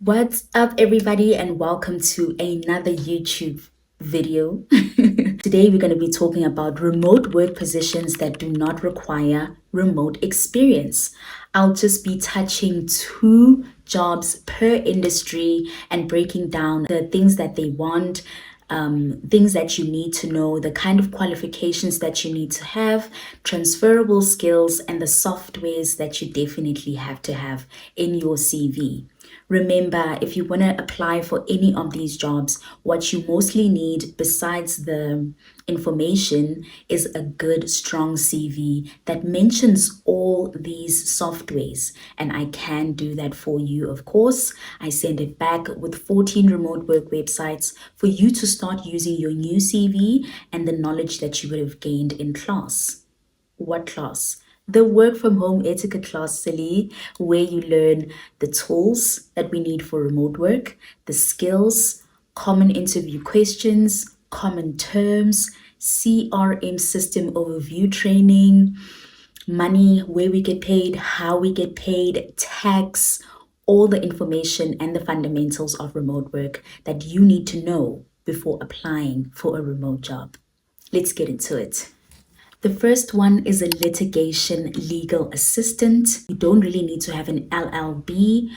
What's up, everybody, and welcome to another YouTube video. Today, we're going to be talking about remote work positions that do not require remote experience. I'll just be touching 2 jobs per industry and breaking down the things that they want, things that you need to know, the kind of qualifications that you need to have, transferable skills, and the softwares that you definitely have to have in your CV. Remember, if you want to apply for any of these jobs, what you mostly need besides the information is a good, strong CV that mentions all these softwares. And I can do that for you, of course. I send it back with 14 remote work websites for you to start using your new CV and the knowledge that you would have gained in class. What class? The work from home etiquette class, silly, where you learn the tools that we need for remote work, the skills, common interview questions, common terms, CRM system overview training, money, where we get paid, how we get paid, tax, all the information and the fundamentals of remote work that you need to know before applying for a remote job. Let's get into it. The first one is a litigation legal assistant. You don't really need to have an LLB.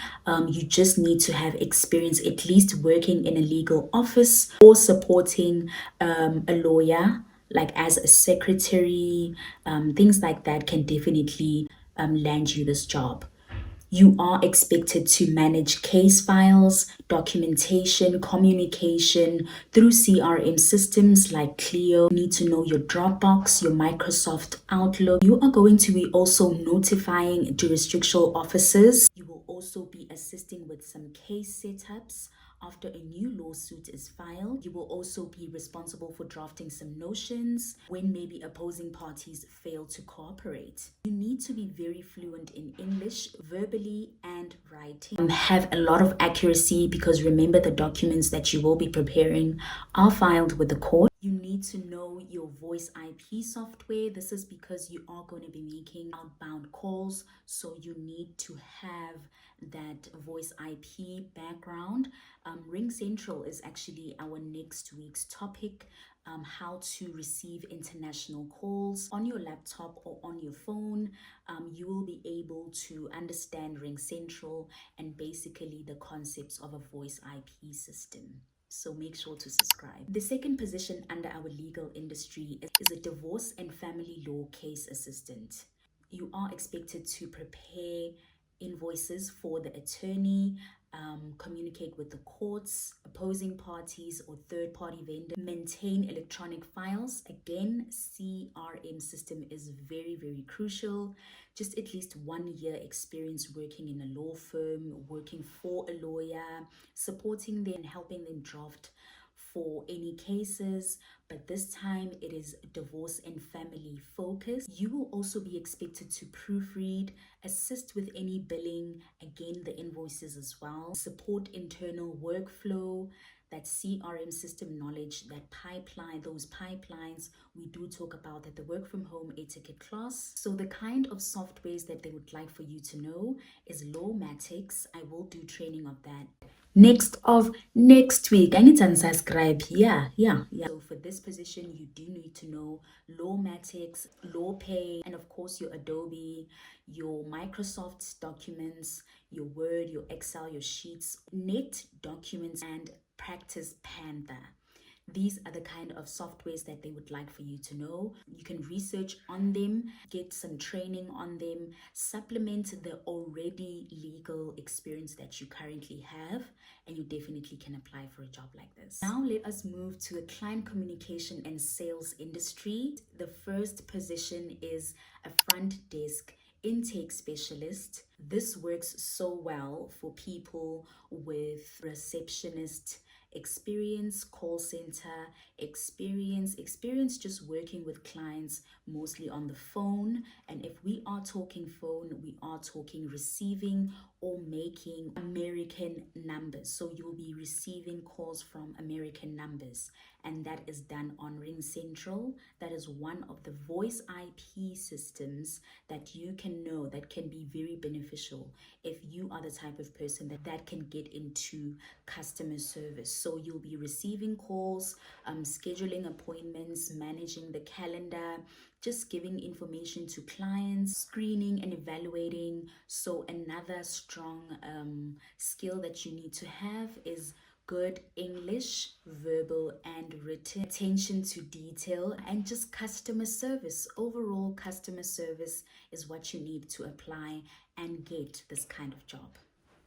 You just need to have experience at least working in a legal office or supporting a lawyer, like as a secretary. Things like that can definitely land you this job. You are expected to manage case files, documentation, communication through CRM systems like Clio. You need to know your Dropbox, your Microsoft Outlook. You are going to be also notifying jurisdictional officers. You will also be assisting with some case setups after a new lawsuit is filed. You will also be responsible for drafting some notions when maybe opposing parties fail to cooperate. You need to be very fluent in English, verbally and writing. Have a lot of accuracy because remember the documents that you will be preparing are filed with the court. You need to know your voice IP software. This is because you are going to be making outbound calls, so you need to have that voice IP background. Ring Central is actually our next week's topic. How to receive international calls on your laptop or on your phone. You will be able to understand Ring Central and basically the concepts of a voice IP system. So make sure to subscribe. The second position under our legal industry is a divorce and family law case assistant. You are expected to prepare invoices for the attorney, communicate with the courts, opposing parties or third-party vendors, maintain electronic files. Again, CRM system is very, very crucial. Just at least 1 year experience working in a law firm, working for a lawyer, supporting them and helping them draft for any cases, but this time it is divorce and family focused. You will also be expected to proofread, assist with any billing, again the invoices as well, support internal workflow, that CRM system knowledge, that pipeline, those pipelines, we do talk about at the work from home etiquette class. So the kind of softwares that they would like for you to know is Lawmatics. I will do training of that next week. I need to unsubscribe. Yeah. So for this position, you do need to know Lawmatics, LawPay, and of course your Adobe, your Microsoft documents, your Word, your Excel, your Sheets, Net documents, and Practice Panther. These are the kind of softwares that they would like for you to know. You can research on them, get some training on them, supplement the already legal experience that you currently have, and you definitely can apply for a job like this. Now let us move to the client communication and sales industry. The first position is a front desk intake specialist. This works so well for people with receptionist experience, call center experience just working with clients mostly on the phone. And if we are are talking phone, we are talking receiving or making American numbers. So you'll be receiving calls from American numbers, and that is done on Ring Central. That is one of the voice IP systems that you can know that can be very beneficial if you are the type of person that can get into customer service. So you'll be receiving calls, scheduling appointments, managing the calendar, just giving information to clients, screening and evaluating. So another strong skill that you need to have is good English, verbal and written, attention to detail, and just customer service. Overall, customer service is what you need to apply and get this kind of job.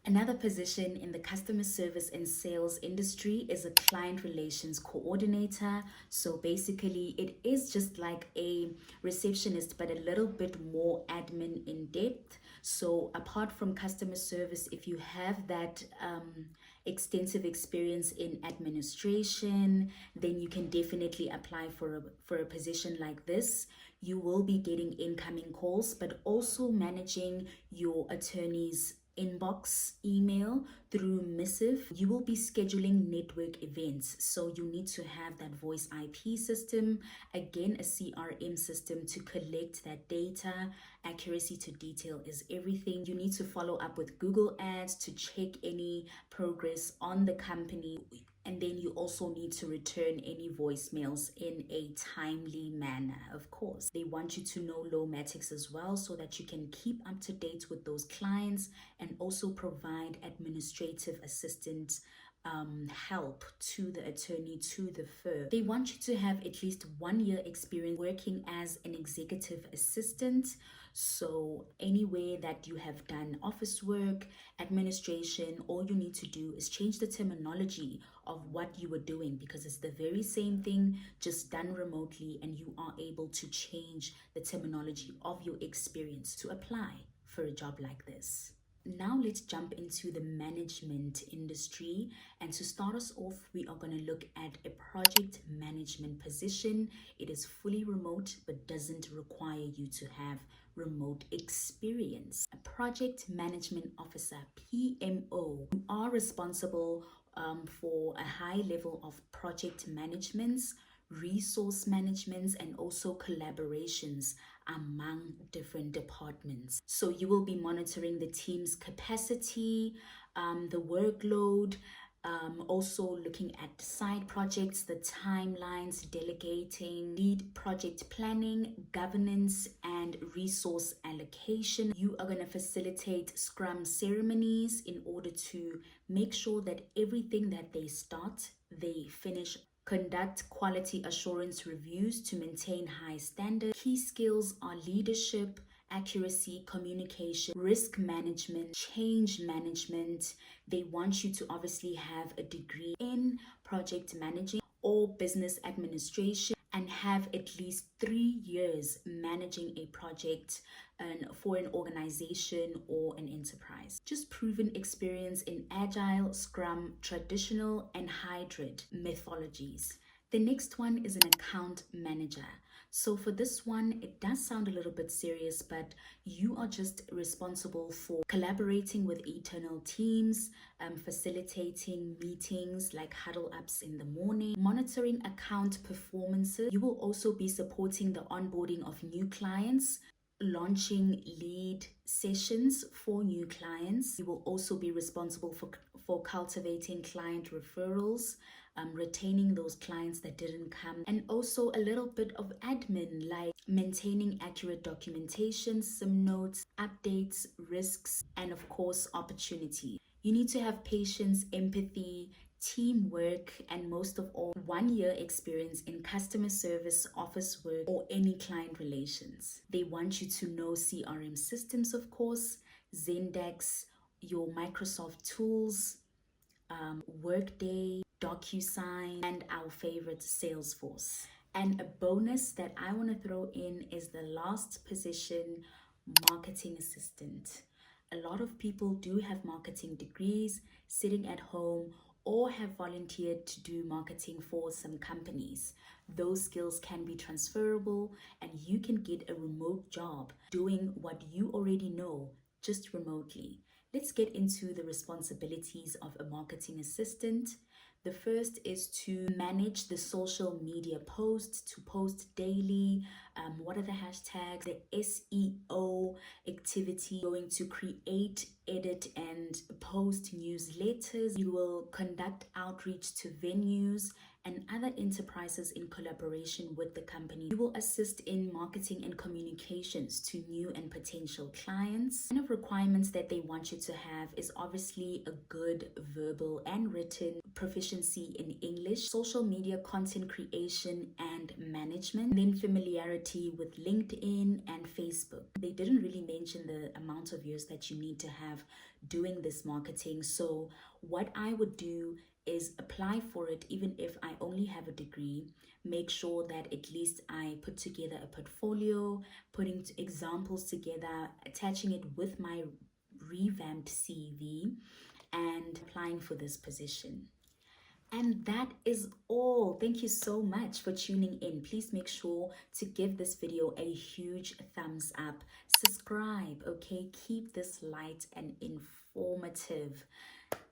Another position in the customer service and sales industry is a client relations coordinator. So basically, it is just like a receptionist, but a little bit more admin in depth. So apart from customer service, if you have that extensive experience in administration, then you can definitely apply for a position like this. You will be getting incoming calls, but also managing your attorney's inbox email through missive. You will be scheduling network events, so you need to have that voice IP system, again a CRM system to collect that data. Accuracy to detail is everything. You need to follow up with Google Ads to check any progress on the company, and then you also need to return any voicemails in a timely manner. Of course, they want you to know Lowmatics as well, so that you can keep up to date with those clients and also provide administrative assistance help to the attorney, to the firm. They want you to have at least 1 year experience working as an executive assistant. So anywhere that you have done office work, administration, all you need to do is change the terminology of what you were doing, because it's the very same thing, just done remotely, and you are able to change the terminology of your experience to apply for a job like this. Now let's jump into the management industry, and to start us off, we are going to look at a project management position. It is fully remote but doesn't require you to have remote experience. A project management officer, PMO, you are responsible for a high level of project management, resource management, and also collaborations among different departments. So you will be monitoring the team's capacity, the workload, also looking at side projects, the timelines, delegating, lead project planning, governance, and resource allocation. You are going to facilitate Scrum ceremonies in order to make sure that everything that they start, they finish. Conduct quality assurance reviews to maintain high standards. Key skills are leadership, accuracy, communication, risk management, change management. They want you to obviously have a degree in project managing or business administration and have at least 3 years managing a project for an organization or an enterprise. Just proven experience in Agile, Scrum, traditional, and hybrid methodologies. The next one is an account manager. So for this one, it does sound a little bit serious, but you are just responsible for collaborating with internal teams, facilitating meetings like huddle ups in the morning, monitoring account performances. You will also be supporting the onboarding of new clients, launching lead sessions for new clients. You will also be responsible for cultivating client referrals, retaining those clients that didn't come, and also a little bit of admin like maintaining accurate documentation, some notes, updates, risks, and of course opportunity. You need to have patience, empathy, teamwork, and most of all, 1 year experience in customer service, office work, or any client relations. They want you to know CRM systems, of course, Zendesk, your Microsoft tools, Workday, DocuSign, and our favorite Salesforce. And a bonus that I want to throw in is the last position, marketing assistant. A lot of people do have marketing degrees sitting at home or have volunteered to do marketing for some companies. Those skills can be transferable, and you can get a remote job doing what you already know just remotely. Let's get into the responsibilities of a marketing assistant. The first is to manage the social media posts, to post daily. What are the hashtags? The SEO activity, going to create, edit, and post newsletters. You will conduct outreach to venues and other enterprises in collaboration with the company. You will assist in marketing and communications to new and potential clients. One of requirements that they want you to have is obviously a good verbal and written proficiency in English, social media content creation and management, then familiarity with LinkedIn and Facebook. They didn't really mention the amount of years that you need to have doing this marketing. So what I would do is apply for it even if I only have a degree. Make sure that at least I put together a portfolio, putting examples together, attaching it with my revamped CV, and applying for this position. And that is all. Thank you so much for tuning in. Please make sure to give this video a huge thumbs up. Subscribe, okay? Keep this light and informative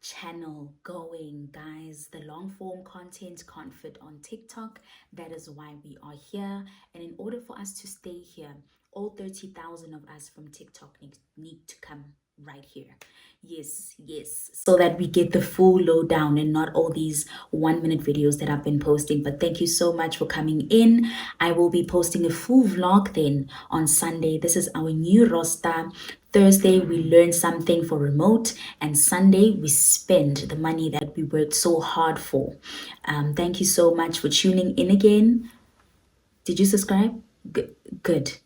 channel going, guys. The long form content can't fit on TikTok. That is why we are here. And in order for us to stay here, all 30,000 of us from TikTok need to come right here. Yes, so that we get the full lowdown and not all these 1-minute videos that I've been posting. But thank you so much for coming in. I will be posting a full vlog then on Sunday. This is our new roster. Thursday we learn something for remote, and Sunday we spend the money that we worked so hard for. Thank you so much for tuning in again. Did you subscribe? Good.